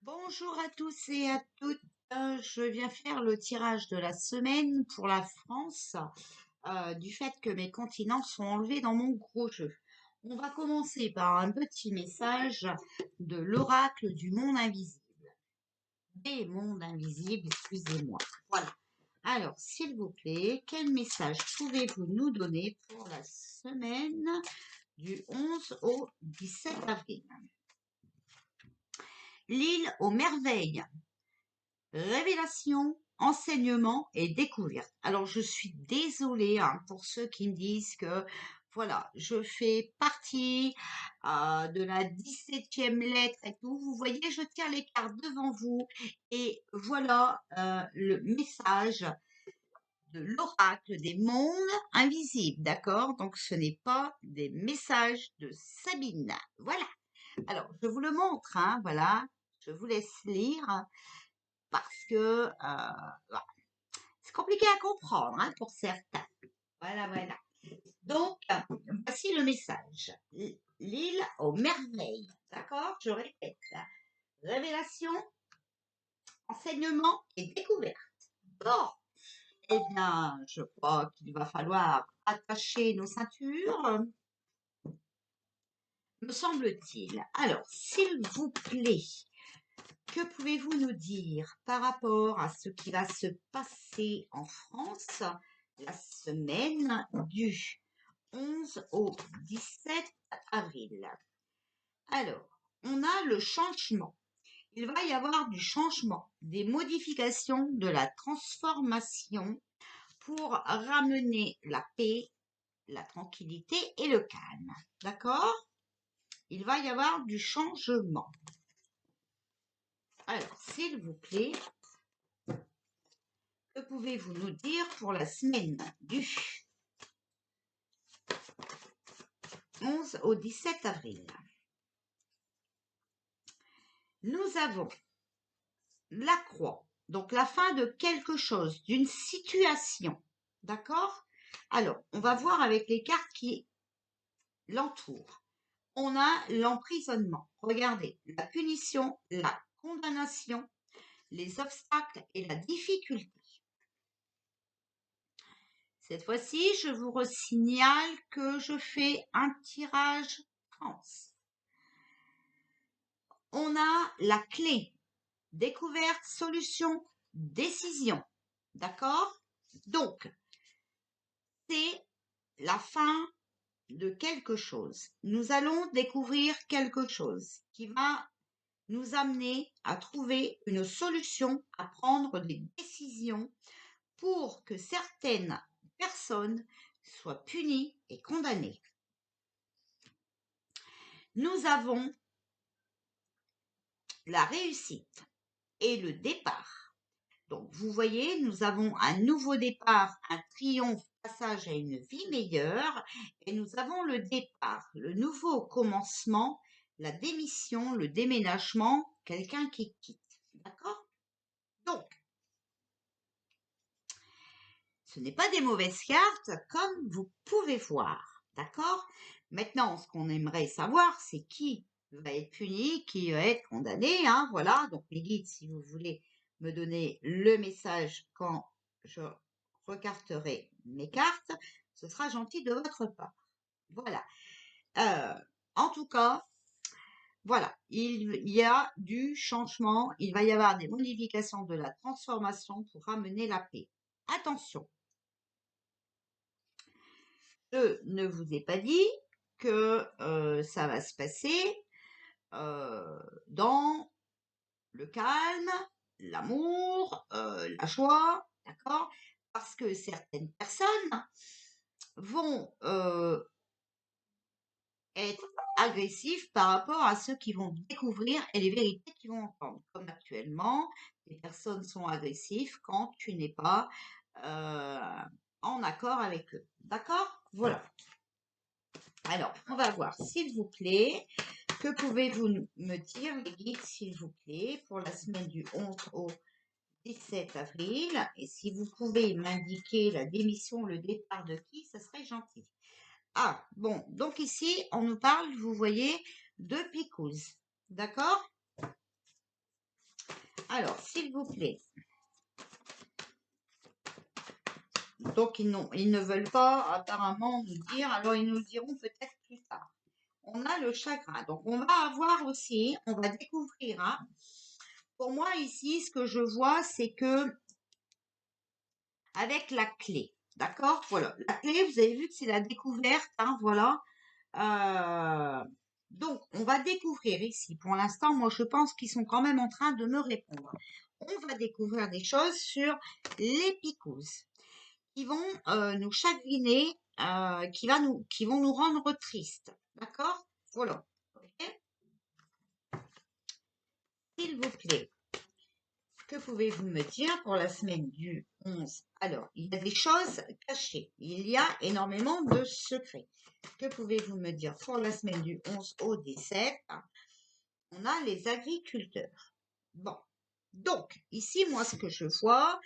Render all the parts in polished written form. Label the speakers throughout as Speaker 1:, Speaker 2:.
Speaker 1: Bonjour à tous et à toutes. Je viens faire le tirage de la semaine pour la France, du fait que mes continents sont enlevés dans mon gros jeu. On va commencer par un petit message de l'oracle du monde invisible. Des mondes invisibles, excusez-moi. Voilà. Alors, s'il vous plaît, quel message pouvez-vous nous donner pour la semaine du 11 au 17 avril? L'île aux merveilles. Révélation, enseignement et découverte. Alors, je suis désolée pour ceux qui me disent que, voilà, je fais partie de la 17e lettre et tout. Vous voyez, je tiens les cartes devant vous et voilà le message de l'oracle des mondes invisibles, d'accord? Donc, ce n'est pas des messages de Sabine. Voilà. Alors, je vous le montre, hein, voilà. Je vous laisse lire parce que voilà. C'est compliqué à comprendre hein, pour certains. Voilà, voilà. Donc, voici le message. L'île aux merveilles. D'accord? Je répète. Révélation, enseignement et découverte. Bon, eh bien, je crois qu'il va falloir attacher nos ceintures, me semble-t-il. Alors, s'il vous plaît, que pouvez-vous nous dire par rapport à ce qui va se passer en France la semaine du 11 au 17 avril? Alors, on a le changement. Il va y avoir du changement, des modifications, de la transformation pour ramener la paix, la tranquillité et le calme. D'accord? Il va y avoir du changement. Alors, s'il vous plaît, que pouvez-vous nous dire pour la semaine du 11 au 17 avril? Nous avons la croix, donc la fin de quelque chose, d'une situation. D'accord? Alors, on va voir avec les cartes qui l'entourent. On a l'emprisonnement. Regardez, la punition, la condamnation, les obstacles et la difficulté. Cette fois-ci, je vous resignale que je fais un tirage France. On a la clé, découverte, solution, décision. D'accord? Donc, c'est la fin de quelque chose. Nous allons découvrir quelque chose qui va nous amener à trouver une solution, à prendre des décisions pour que certaines personnes soient punies et condamnées. Nous avons la réussite et le départ. Donc, vous voyez, nous avons un nouveau départ, un triomphe, passage à une vie meilleure, et nous avons le départ, le nouveau commencement, la démission, le déménagement, quelqu'un qui quitte. D'accord? Donc, ce n'est pas des mauvaises cartes, comme vous pouvez voir. D'accord? Maintenant, ce qu'on aimerait savoir, c'est qui va être puni, qui va être condamné. Hein, voilà, donc les guides, si vous voulez me donner le message quand je recarterai mes cartes, ce sera gentil de votre part. Voilà. En tout cas, voilà, il y a du changement, il va y avoir des modifications de la transformation pour ramener la paix. Attention, je ne vous ai pas dit que ça va se passer dans le calme, l'amour, la joie, d'accord? Parce que certaines personnes vont être agressives par rapport à ceux qui vont découvrir et les vérités qu'ils vont entendre. Comme actuellement, les personnes sont agressives quand tu n'es pas en accord avec eux. D'accord? Voilà. Alors, on va voir, s'il vous plaît, que pouvez-vous me dire, les guides, s'il vous plaît, pour la semaine du 11 au 17 avril. Et si vous pouvez m'indiquer la démission, le départ de qui, ce serait gentil. Ah, bon, donc ici, on nous parle, vous voyez, de Picouze. D'accord? Alors, s'il vous plaît. Donc, ils ne veulent pas apparemment nous dire, alors ils nous diront peut-être plus tard. On a le chagrin. Donc, on va avoir aussi, on va découvrir. Hein. Pour moi, ici, ce que je vois, c'est que avec la clé, d'accord? Voilà, la clé, vous avez vu que c'est la découverte, hein, voilà. Donc, on va découvrir ici. Pour l'instant, moi, je pense qu'ils sont quand même en train de me répondre. On va découvrir des choses sur les picouses qui vont nous chagriner, qui vont nous rendre tristes. D'accord? Voilà. Ok. S'il vous plaît, que pouvez-vous me dire pour la semaine du 11? Alors, il y a des choses cachées. Il y a énormément de secrets. Que pouvez-vous me dire pour la semaine du 11 au 17? On a les agriculteurs. Bon. Donc, ici, moi, ce que je vois,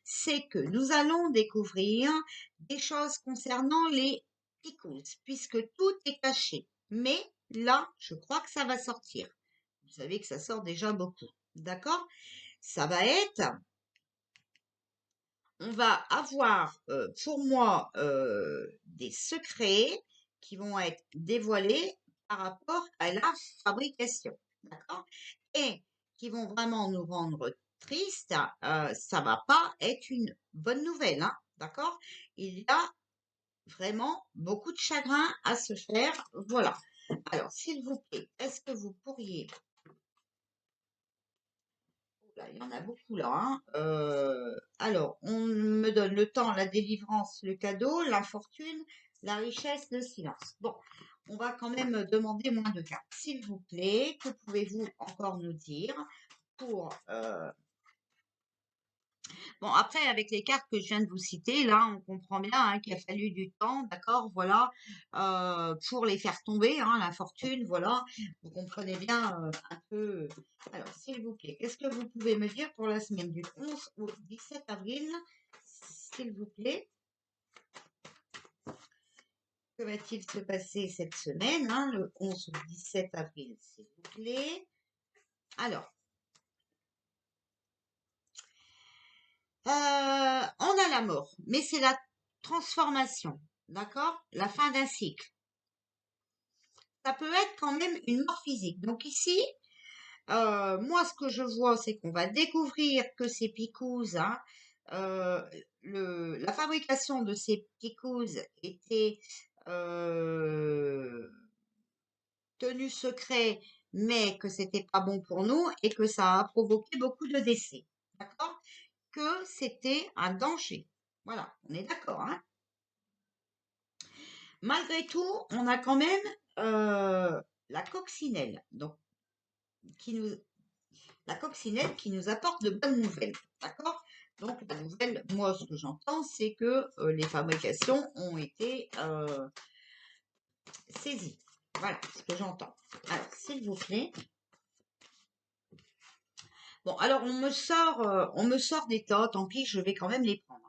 Speaker 1: c'est que nous allons découvrir des choses concernant les pickles, puisque tout est caché. Mais là, je crois que ça va sortir. Vous savez que ça sort déjà beaucoup. D'accord? Ça va être, on va avoir pour moi des secrets qui vont être dévoilés par rapport à la fabrication. D'accord? Et qui vont vraiment nous rendre tristes. Ça va pas être une bonne nouvelle. Hein, d'accord? Il y a vraiment beaucoup de chagrin à se faire. Voilà. Alors, s'il vous plaît, est-ce que vous pourriez là, il y en a beaucoup là. Hein. Alors, on me donne le temps, la délivrance, le cadeau, la fortune, la richesse, le silence. Bon, on va quand même demander moins de cartes. S'il vous plaît, que pouvez-vous encore nous dire pour bon, après, avec les cartes que je viens de vous citer, là, on comprend bien hein, qu'il a fallu du temps, d'accord, voilà, pour les faire tomber, hein, la fortune, voilà. Vous comprenez bien un peu. Alors, s'il vous plaît, qu'est-ce que vous pouvez me dire pour la semaine du 11 au 17 avril, s'il vous plaît? Que va-t-il se passer cette semaine, hein, le 11 au 17 avril, s'il vous plaît? Alors, on a la mort, mais c'est la transformation, d'accord? La fin d'un cycle. Ça peut être quand même une mort physique. Donc ici, moi, ce que je vois, c'est qu'on va découvrir que ces picouzes, hein, euh, la fabrication de ces picouzes était euh, tenue secret, mais que c'était pas bon pour nous et que ça a provoqué beaucoup de décès. D'accord? Que c'était un danger. Voilà, on est d'accord, hein? Malgré tout, on a quand même la coccinelle, donc qui nous, la coccinelle qui nous apporte de bonnes nouvelles. D'accord? Donc la nouvelle, moi ce que j'entends, c'est que les fabrications ont été saisies. Voilà ce que j'entends. Alors, s'il vous plaît. Bon, alors on me sort des tas, tant pis, je vais quand même les prendre.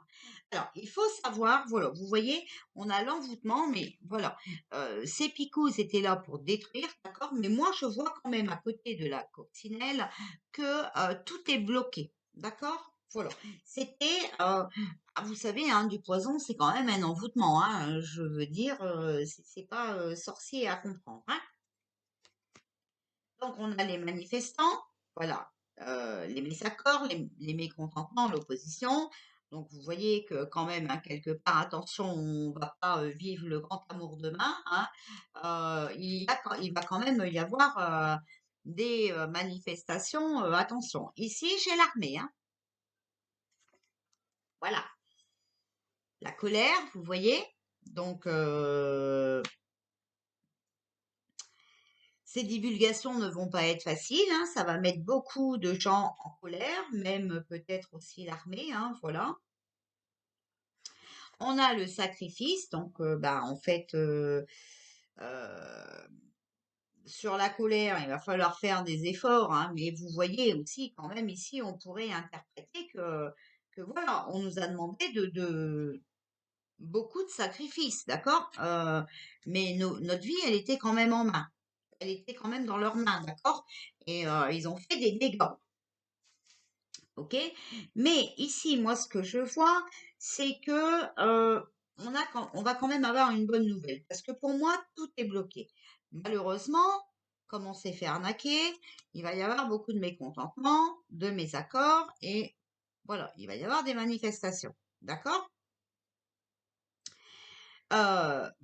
Speaker 1: Alors, il faut savoir, voilà, vous voyez, on a l'envoûtement, mais voilà, ces picots étaient là pour détruire, d'accord, mais moi je vois quand même à côté de la coccinelle que tout est bloqué, d'accord? Voilà, c'était, vous savez, hein, du poison, c'est quand même un envoûtement, hein, je veux dire, c'est pas sorcier à comprendre, hein. Donc, on a les manifestants, voilà, les mésaccords, les mécontentants, l'opposition. Donc, vous voyez que quand même, hein, quelque part, attention, on va pas vivre le grand amour demain. Hein. Il va quand même y avoir des manifestations. Attention, ici, j'ai l'armée. Hein. Voilà, la colère, vous voyez. Donc, ces divulgations ne vont pas être faciles, hein, ça va mettre beaucoup de gens en colère, même peut-être aussi l'armée, hein, voilà. On a le sacrifice, donc bah, en fait, euh, sur la colère, il va falloir faire des efforts, hein, mais vous voyez aussi quand même ici, on pourrait interpréter que voilà, on nous a demandé de beaucoup de sacrifices, d'accord? Mais notre vie, elle était quand même en main. Elle était quand même dans leurs mains, d'accord? Et ils ont fait des dégâts. ok? Mais ici, moi, ce que je vois, c'est que on va quand même avoir une bonne nouvelle. Parce que pour moi, tout est bloqué. Malheureusement, comme on s'est fait arnaquer, il va y avoir beaucoup de mécontentement, de mésaccords, et voilà, il va y avoir des manifestations. D'accord?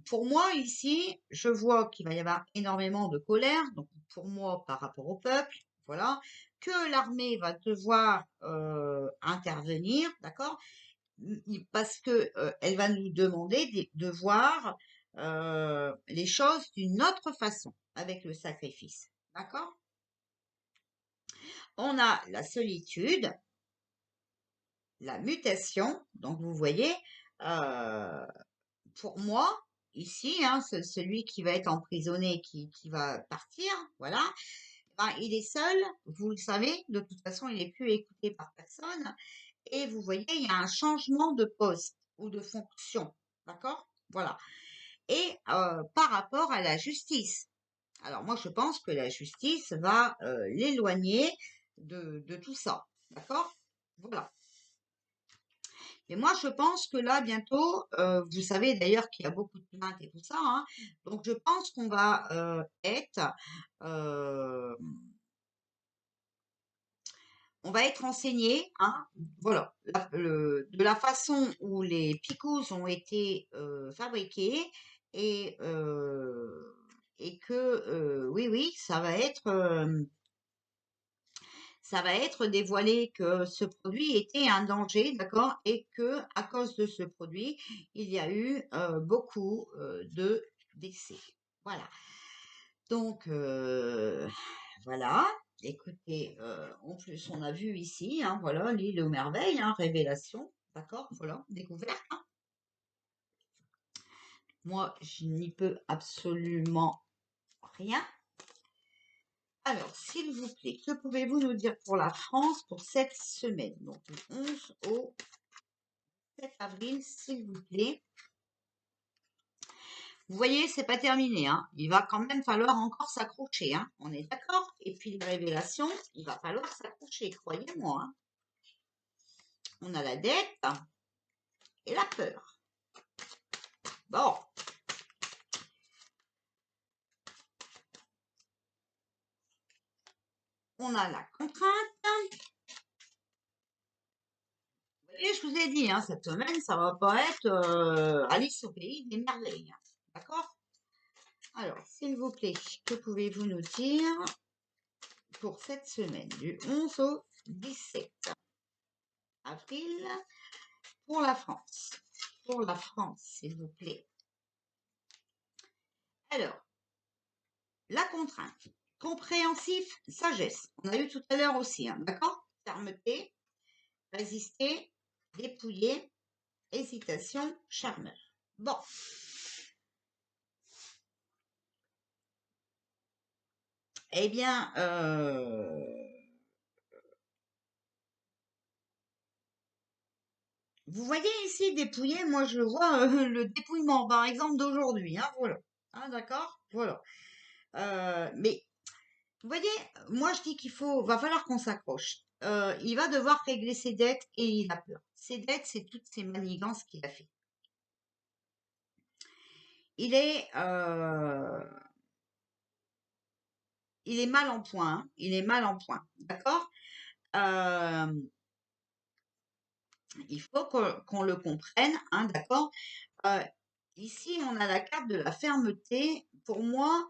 Speaker 1: Pour moi, ici, je vois qu'il va y avoir énormément de colère, donc pour moi, par rapport au peuple, voilà, que l'armée va devoir intervenir, d'accord? Parce que elle va nous demander de voir les choses d'une autre façon avec le sacrifice, d'accord? On a la solitude, la mutation, donc vous voyez, euh, pour moi, ici, hein, celui qui va être emprisonné, qui va partir, voilà, ben, il est seul, vous le savez, de toute façon, il n'est plus écouté par personne. Et vous voyez, il y a un changement de poste ou de fonction, d'accord? Voilà. Et par rapport à la justice. Alors moi, je pense que la justice va l'éloigner de tout ça, d'accord? Voilà. Et moi, je pense que là, bientôt, vous savez d'ailleurs qu'il y a beaucoup de plaintes et tout ça, hein, donc je pense qu'on va euh, on va être enseigné, hein, voilà, de la façon où les picousses ont été fabriquées et, euh, et que, oui, oui, ça va être dévoilé que ce produit était un danger, d'accord, et que à cause de ce produit, il y a eu beaucoup de décès. Voilà. Donc voilà. Écoutez, en plus on a vu ici, hein, voilà, l'île aux merveilles, hein, révélation, d'accord, voilà, découverte. Hein. Moi, je n'y peux absolument rien. Alors, s'il vous plaît, que pouvez-vous nous dire pour la France pour cette semaine? Donc, du 11 au 7 avril, s'il vous plaît. Vous voyez, c'est pas terminé, hein. Il va quand même falloir encore s'accrocher, hein. On est d'accord? Et puis, la révélation, il va falloir s'accrocher, croyez-moi, hein. On a la dette et la peur. Bon, on a la contrainte. Vous voyez, je vous ai dit, hein, cette semaine, ça va pas être Alice au pays des merveilles. Hein. D'accord? Alors, s'il vous plaît, que pouvez-vous nous dire pour cette semaine, du 11 au 17 avril, pour la France? Pour la France, s'il vous plaît. Alors, la contrainte. Compréhensif, sagesse. On a eu tout à l'heure aussi, hein, d'accord? Fermeté, résister, dépouiller, hésitation, charmeur. Bon. Eh bien, vous voyez ici dépouiller, moi je vois le dépouillement, par exemple, d'aujourd'hui. Hein, voilà. Hein, d'accord? Voilà. Mais vous voyez, moi je dis va falloir qu'on s'accroche. Il va devoir régler ses dettes et il a peur. Ses dettes, c'est toutes ces manigances qu'il a fait. Il est, euh, il est mal en point. Hein, il est mal en point. D'accord? Euh, il faut qu'on le comprenne. Hein, d'accord? Euh, Ici, on a la carte de la fermeté. Pour moi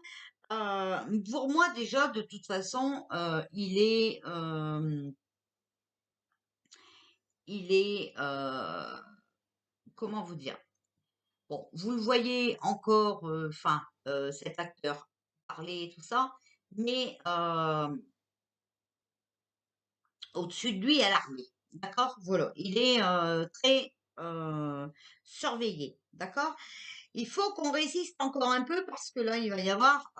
Speaker 1: déjà, de toute façon, il est, comment vous dire? Bon, vous le voyez encore, enfin, cet acteur parler et tout ça, mais au-dessus de lui, il y a l'armée. D'accord? Voilà. Il est très surveillé. D'accord? Il faut qu'on résiste encore un peu parce que là, il va y avoir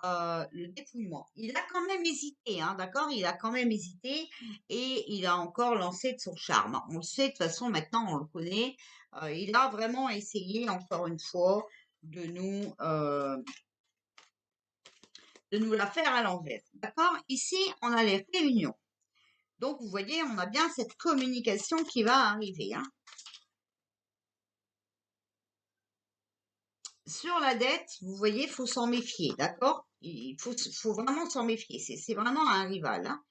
Speaker 1: le dépouillement. Il a quand même hésité, hein, d'accord? Il a quand même hésité et il a encore lancé de son charme. On le sait, de toute façon, maintenant, on le connaît. Il a vraiment essayé, encore une fois, de nous, euh, de nous la faire à l'envers. D'accord? Ici, on a les réunions. Donc, vous voyez, on a bien cette communication qui va arriver, hein. Sur la dette, vous voyez, il faut s'en méfier, d'accord? Il faut vraiment s'en méfier. C'est vraiment un rival, hein.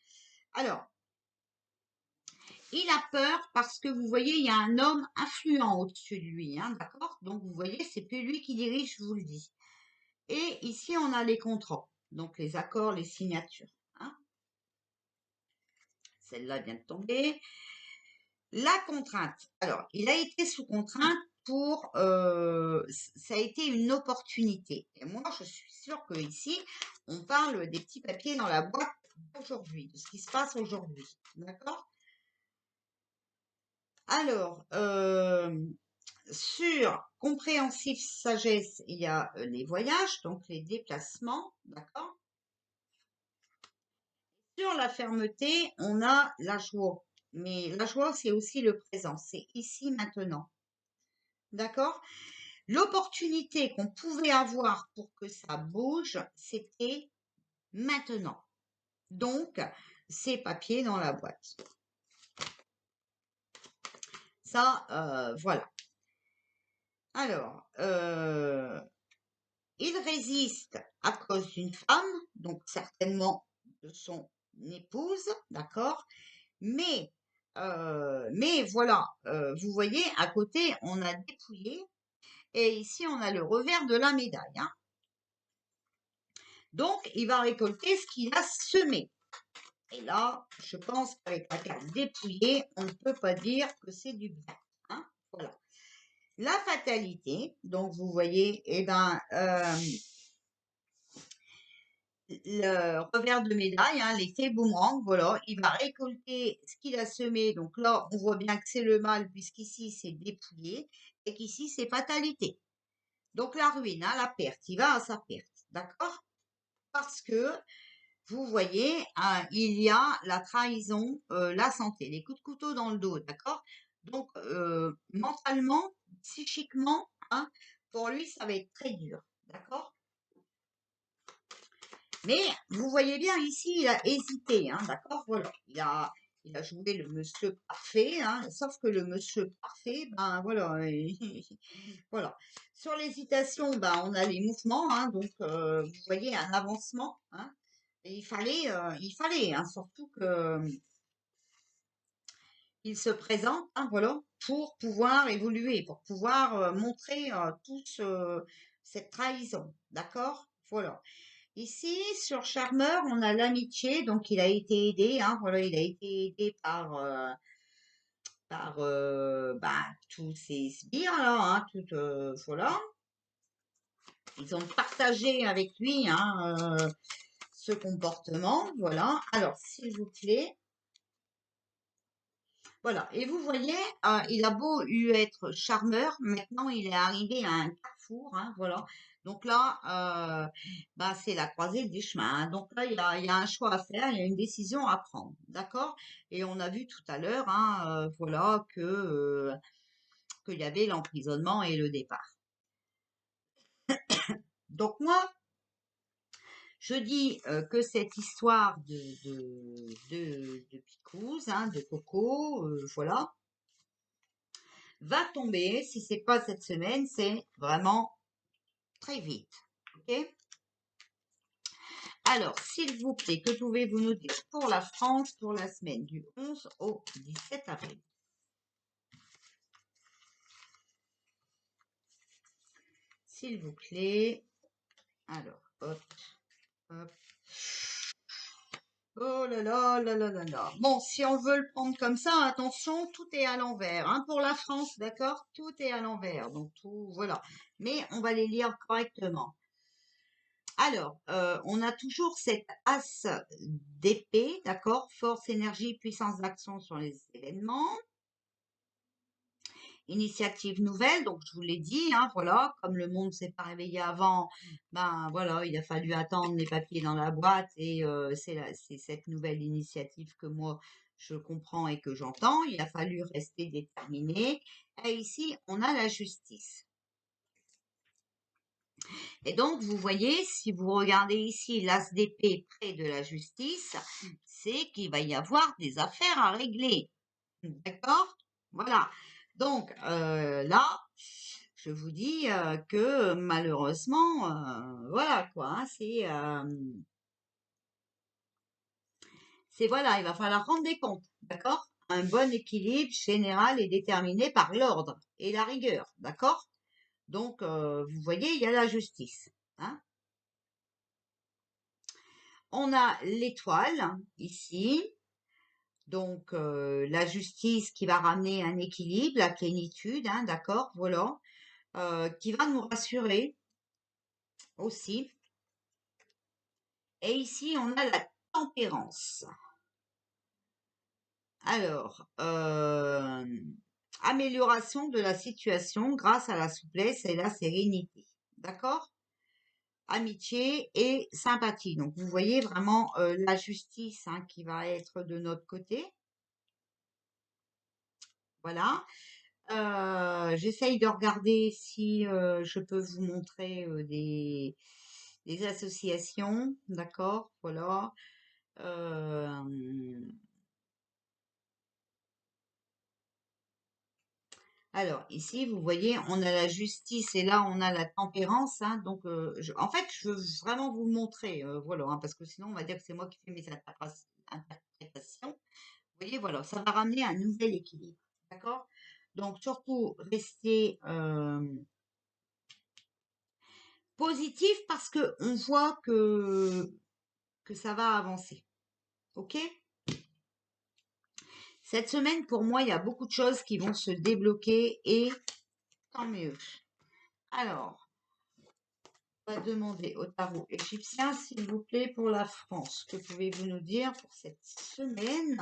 Speaker 1: Alors, il a peur parce que vous voyez, il y a un homme influent au-dessus de lui, hein, d'accord? Donc, vous voyez, c'est plus lui qui dirige, je vous le dis. Et ici, on a les contrats, donc les accords, les signatures, hein. Celle-là vient de tomber. La contrainte. Alors, il a été sous contrainte pour, ça a été une opportunité. Et moi, je suis sûre que ici, on parle des petits papiers dans la boîte d'aujourd'hui, de ce qui se passe aujourd'hui. D'accord? Alors, sur compréhensif sagesse, il y a les voyages, donc les déplacements. D'accord? Sur la fermeté, on a la joie. Mais la joie, c'est aussi le présent. C'est ici, maintenant. D'accord? L'opportunité qu'on pouvait avoir pour que ça bouge, c'était maintenant. Donc, ces papiers dans la boîte. Ça, voilà. Alors, il résiste à cause d'une femme, donc certainement de son épouse, d'accord? Mais voilà, vous voyez, à côté, on a dépouillé, et ici, on a le revers de la médaille, hein. Donc, il va récolter ce qu'il a semé. Et là, je pense qu'avec la carte dépouillée, on ne peut pas dire que c'est du bien, hein. Voilà. La fatalité, donc vous voyez, eh ben, le revers de médaille, hein, l'effet boomerang, voilà, il va récolter ce qu'il a semé. Donc là, on voit bien que c'est le mal, puisqu'ici, c'est dépouillé, et qu'ici, c'est fatalité. Donc la ruine, hein, la perte, il va à sa perte, d'accord? Parce que vous voyez, il y a la trahison, la santé, les coups de couteau dans le dos, d'accord? Donc, mentalement, psychiquement, hein, pour lui, ça va être très dur, d'accord? Mais vous voyez bien ici, il a hésité, hein, d'accord? Voilà, il a joué le monsieur parfait, hein, sauf que le monsieur parfait, ben voilà, voilà. Sur l'hésitation, ben on a les mouvements, hein, donc vous voyez un avancement, hein. Et il fallait, hein, surtout que il se présente, hein, voilà, pour pouvoir évoluer, pour pouvoir montrer cette trahison, d'accord? Voilà. Ici, sur Charmeur, on a l'amitié, donc il a été aidé, hein, voilà, il a été aidé par tous ces sbires là, hein, voilà. Ils ont partagé avec lui, hein, ce comportement, voilà. Alors, s'il vous plaît, voilà. Et vous voyez, il a beau être charmeur, maintenant il est arrivé à un carrefour, hein, voilà. Donc là, c'est la croisée des chemins, hein. Donc là, il y a un choix à faire, il y a une décision à prendre, d'accord? Et on a vu tout à l'heure, hein, voilà, qu'il y avait l'emprisonnement et le départ. Donc moi, je dis que cette histoire de Picouse, hein, de Coco, voilà, va tomber, si c'est pas cette semaine, c'est vraiment très vite. Ok? Alors, s'il vous plaît, que pouvez-vous nous dire pour la France pour la semaine du 11 au 17 avril? S'il vous plaît. Alors, hop, hop. Oh là là là là là là. Bon, si on veut le prendre comme ça, attention, tout est à l'envers, hein, pour la France, d'accord? Tout est à l'envers, donc tout, voilà. Mais on va les lire correctement. Alors, on a toujours cette as d'épée, d'accord? Force, énergie, puissance d'action sur les événements. Initiative nouvelle, donc je vous l'ai dit, hein, voilà, comme le monde s'est pas réveillé avant, ben voilà, il a fallu attendre les papiers dans la boîte et c'est cette nouvelle initiative que moi je comprends et que j'entends. Il a fallu rester déterminé. Et ici, on a la justice. Et donc, vous voyez, si vous regardez ici l'as d'épée près de la justice, c'est qu'il va y avoir des affaires à régler. D'accord? Voilà. Donc, là, je vous dis que malheureusement, voilà quoi, hein, c'est voilà, il va falloir rendre des comptes. D'accord? Un bon équilibre général est déterminé par l'ordre et la rigueur. D'accord? Donc, vous voyez, il y a la justice. Hein. On a l'étoile ici, donc la justice qui va ramener un équilibre, la plénitude, hein, d'accord, voilà, qui va nous rassurer aussi. Et ici, on a la tempérance. Alors, amélioration de la situation grâce à la souplesse et la sérénité, d'accord? Amitié et sympathie. Donc, vous voyez vraiment la justice hein, qui va être de notre côté. Voilà. J'essaye de regarder si je peux vous montrer des associations, d'accord, voilà. Alors ici, vous voyez, on a la justice et là on a la tempérance. Hein, donc, en fait, je veux vraiment vous le montrer, voilà, hein, parce que sinon on va dire que c'est moi qui fais mes interprétations. Vous voyez, voilà, ça va ramener un nouvel équilibre, d'accord? Donc surtout restez positif parce que on voit que ça va avancer. Ok? Cette semaine, pour moi, il y a beaucoup de choses qui vont se débloquer et tant mieux. Alors, on va demander au tarot égyptien, s'il vous plaît, pour la France. Que pouvez-vous nous dire pour cette semaine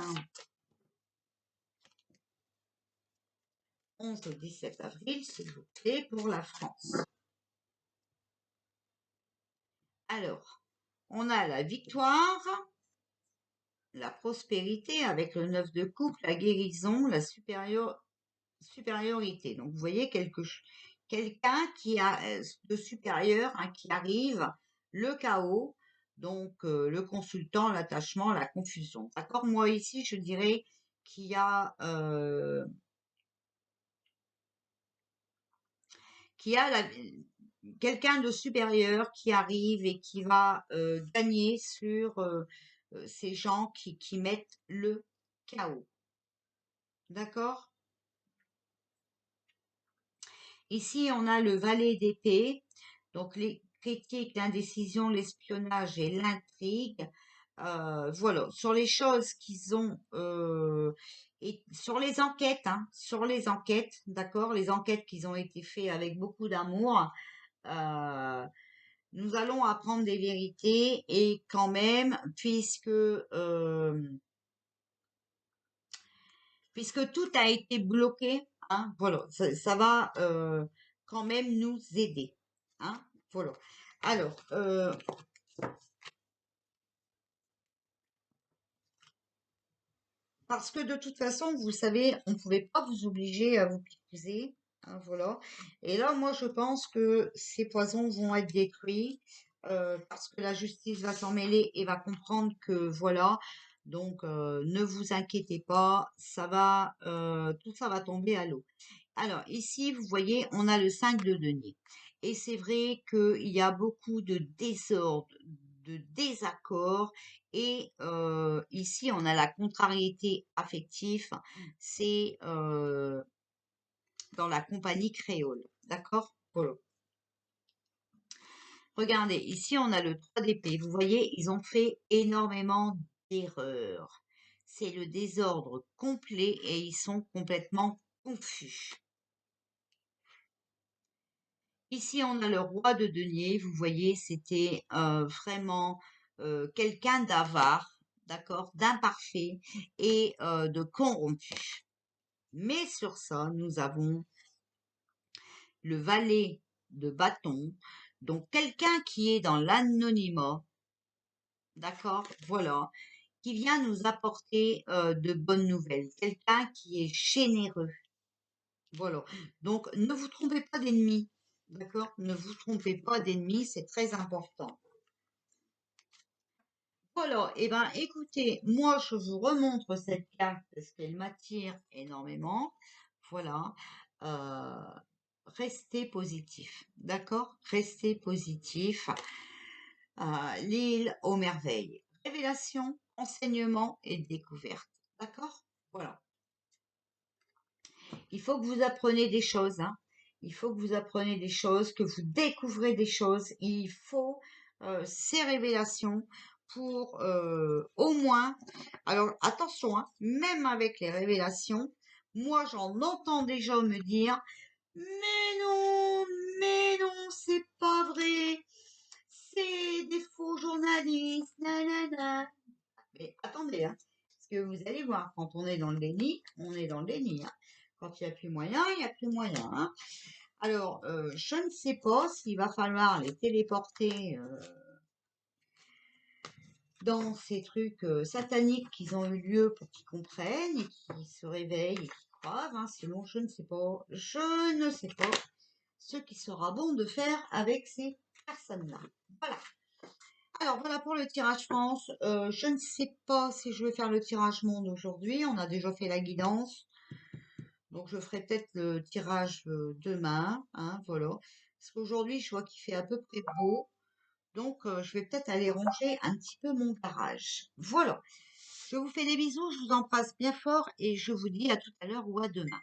Speaker 1: 11 au 17 avril, s'il vous plaît, pour la France. Alors, on a la victoire, la prospérité avec le 9 de coupe, la guérison, la supériorité. Donc, vous voyez quelqu'un qui a de supérieur, hein, qui arrive, le chaos, donc le consultant, l'attachement, la confusion. D'accord? Moi ici, je dirais qu'il y a quelqu'un de supérieur qui arrive et qui va gagner sur ces gens qui mettent le chaos. D'accord? Ici, on a le valet d'épée, donc les critiques, l'indécision, l'espionnage et l'intrigue. Voilà, sur les choses qu'ils ont et sur les enquêtes, hein, sur les enquêtes, d'accord, les enquêtes qui ont été faites avec beaucoup d'amour. euh, Nous allons apprendre des vérités et quand même, puisque tout a été bloqué, hein, voilà, ça va quand même nous aider, hein, voilà. Alors, parce que de toute façon, vous savez, on ne pouvait pas vous obliger à vous épouser, hein, voilà. Et là, moi, je pense que ces poisons vont être détruits parce que la justice va s'en mêler et va comprendre que voilà. Donc, ne vous inquiétez pas, tout ça va tomber à l'eau. Alors, ici, vous voyez, on a le 5 de denier. Et c'est vrai qu'il y a beaucoup de désordre, de désaccords. Et ici, on a la contrariété affective. C'est dans la compagnie créole. D'accord? Voilà. Regardez, ici, on a le 3 d'épée. Vous voyez, ils ont fait énormément d'erreurs. C'est le désordre complet et ils sont complètement confus. Ici, on a le roi de denier. Vous voyez, c'était vraiment quelqu'un d'avare, d'accord, d'imparfait et de corrompu. Mais sur ça, nous avons le valet de bâton, donc quelqu'un qui est dans l'anonymat, d'accord, voilà, qui vient nous apporter de bonnes nouvelles, quelqu'un qui est généreux, voilà. Donc, ne vous trompez pas d'ennemi, D'accord? Ne vous trompez pas d'ennemi, c'est très important. Voilà, et ben écoutez, moi je vous remontre cette carte parce qu'elle m'attire énormément. Voilà. Euh, Restez positif, d'accord? Restez positif. L'île aux merveilles. Révélation, enseignement et découverte. D'accord? Voilà. Il faut que vous appreniez des choses, hein. Il faut que vous appreniez des choses, que vous découvrez des choses. Il faut ces révélations pour au moins. Alors attention, hein, même avec les révélations, moi j'en entends déjà me dire, mais non, c'est pas vrai. C'est des faux journalistes, nanana. Mais attendez, hein, parce que vous allez voir, quand on est dans le déni, on est dans le déni, hein. Quand il n'y a plus moyen, il n'y a plus moyen, hein. Alors, je ne sais pas s'il va falloir les téléporter dans ces trucs sataniques qui ont eu lieu pour qu'ils comprennent et qu'ils se réveillent et qu'ils croient, hein. Sinon, je ne sais pas ce qui sera bon de faire avec ces personnes-là. Voilà. Alors voilà pour le tirage France. Je ne sais pas si je vais faire le tirage monde aujourd'hui. On a déjà fait la guidance. Donc je ferai peut-être le tirage demain. Hein, voilà. Parce qu'aujourd'hui, je vois qu'il fait à peu près beau. Donc je vais peut-être aller ranger un petit peu mon garage. Voilà. Je vous fais des bisous, je vous embrasse bien fort et je vous dis à tout à l'heure ou à demain.